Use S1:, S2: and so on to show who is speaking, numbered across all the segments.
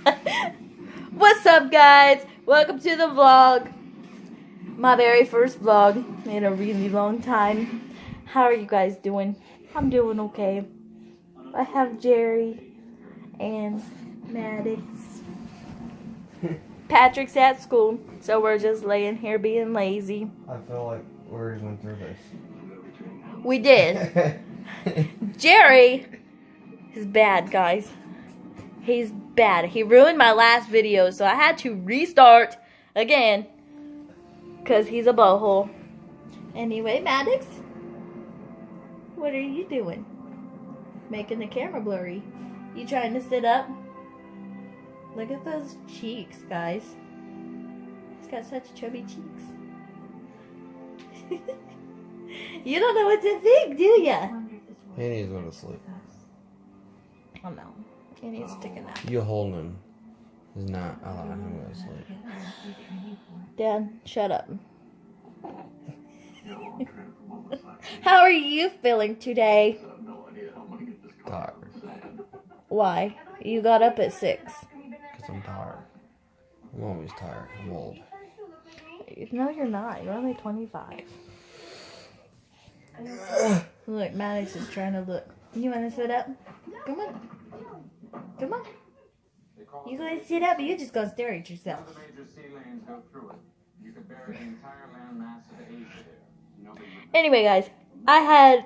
S1: What's up, guys? Welcome to the vlog. My very first vlog in a really long time. How are you guys doing? I'm doing okay. I have Jerry and Maddox. Patrick's at school, so we're just laying here being lazy.
S2: I feel like we already went through this.
S1: We did. Jerry is bad, guys. He's bad. He ruined my last video, so I had to restart again because he's a butthole. Anyway, Maddox, what are you doing? Making the camera blurry. You trying to sit up? Look at those cheeks, guys. He's got such chubby cheeks. You don't know what to think, do ya?
S2: He needs to go to sleep.
S1: Oh no. He needs to take a nap.
S2: You holding him is not allowing him to go to sleep.
S1: Dad, shut up. How are you feeling today?
S2: Tired.
S1: Why? You got up at 6.
S2: Because I'm tired. I'm always tired. I'm old.
S1: No, you're not. You're only 25. Look, Maddox is trying to look. You want to sit up? Come on. Come on. You gonna sit up or you just gonna stare at yourself? Anyway, guys, I had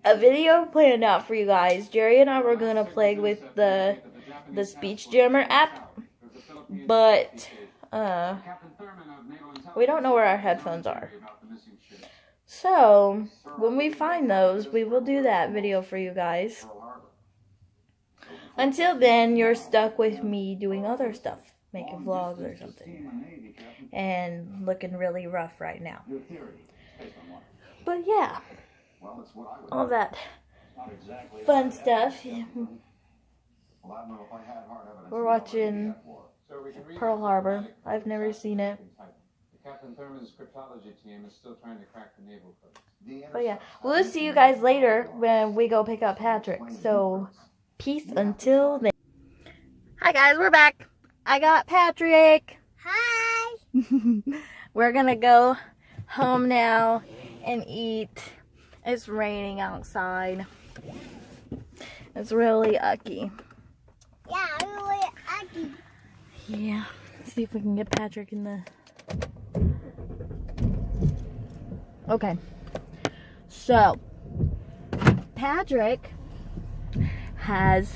S1: a video planned out for you guys. Jerry and I were gonna play with the speech jammer app, but we don't know where our headphones are. So when we find those, we will do that video for you guys. Until then, you're stuck with me doing other stuff, making vlogs or something, and looking really rough right now. But yeah, all that fun stuff. We're watching Pearl Harbor. I've never seen it.
S3: Captain Thurman's cryptology team is still trying to crack the naval code.
S1: But yeah, we'll see you guys later when we go pick up Patrick. So, peace until then. Hi guys, we're back. I got Patrick.
S4: Hi.
S1: We're gonna go home now and eat. It's raining outside. It's really ucky.
S4: Yeah, really ugly.
S1: Yeah. Let's see if we can get Patrick in the... Okay. So, Patrick has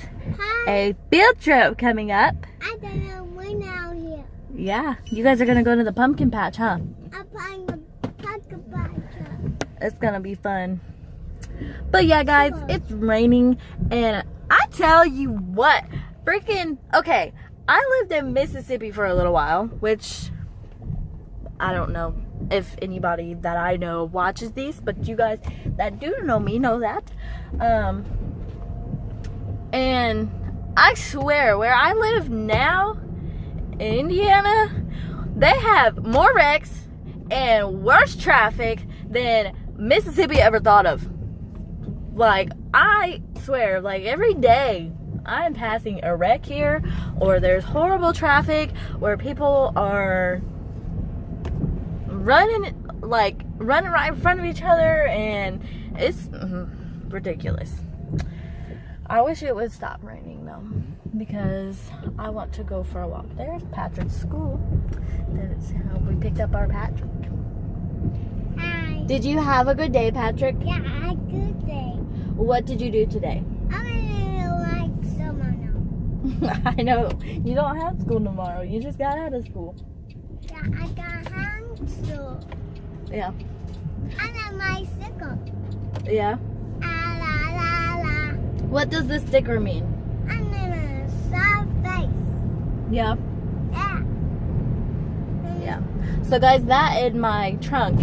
S1: a field trip coming up.
S4: I don't know when out here.
S1: Yeah. You guys are going to go to the pumpkin patch, huh?
S4: I'm playing the pumpkin patch.
S1: It's going to be fun. But yeah, guys, it's raining. And I tell you what, freaking... Okay, I lived in Mississippi for a little while, which I don't know if anybody that I know watches these, but you guys that do know me know that. And I swear, where I live now in Indiana, they have more wrecks and worse traffic than Mississippi ever thought of. Like, I swear, like every day I'm passing a wreck here, or there's horrible traffic where people are running right in front of each other, and it's ridiculous. I wish it would stop raining though, because I want to go for a walk. There's Patrick's school. That's how we picked up our Patrick.
S4: Hi.
S1: Did you have a good day, Patrick?
S4: Yeah, I had a good day.
S1: What did you do today?
S4: I'm gonna like summer now.
S1: I know. You don't have school tomorrow. You just got out of school.
S4: Yeah, I got hands.
S1: Yeah.
S4: I'm on my bicycle.
S1: Yeah.
S4: Ah, la, la, la.
S1: What does this sticker mean?
S4: I'm in a soft face.
S1: Yeah.
S4: Yeah.
S1: Yeah. So guys, that in my trunk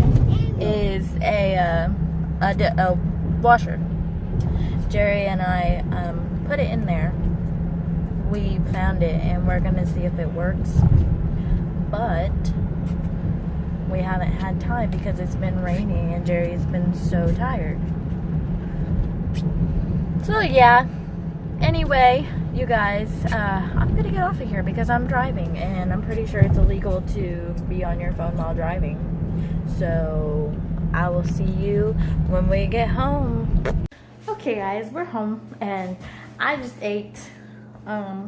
S1: is a washer. Jerry and I put it in there. We found it and we're gonna see if it works. But we haven't had time because it's been raining and Jerry's been so tired. So yeah. Anyway, you guys, I'm gonna get off of here because I'm driving and I'm pretty sure it's illegal to be on your phone while driving. So I will see you when we get home. Okay guys, we're home and I just ate, I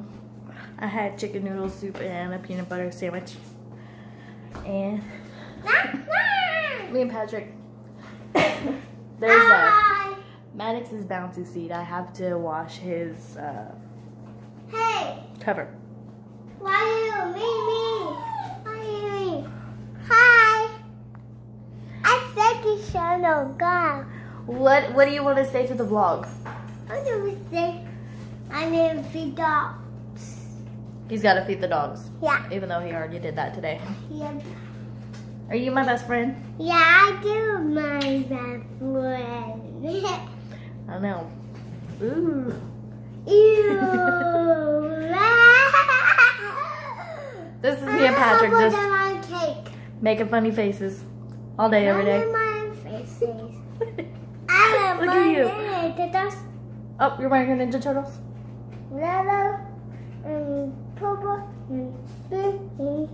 S1: had chicken noodle soup and a peanut butter sandwich. And me and Patrick, there's Maddox's bouncy seat. I have to wash his
S4: Hey,
S1: cover.
S4: why you me? Why you? Hi. I said to Shadow God.
S1: What do you want to say to the vlog?
S4: I never say I never feed dogs.
S1: He's got to feed the dogs.
S4: Yeah.
S1: Even though he already did that today.
S4: Yeah.
S1: Are you my best friend?
S4: Yeah, I do my best friend.
S1: I know. Ooh.
S4: Ew.
S1: This is me and Patrick
S4: I
S1: just
S4: want cake.
S1: making funny faces all day, every day.
S4: My faces. I
S1: Look at you.
S4: you.
S1: Oh, you're wearing your Ninja Turtles?
S4: Yellow and purple and blue.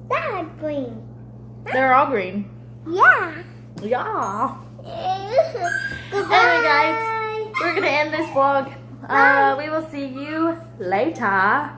S4: That's green.
S1: They're all green.
S4: Yeah.
S1: Yeah.
S4: Goodbye.
S1: Anyway, guys, we're gonna end this vlog. We will see you later.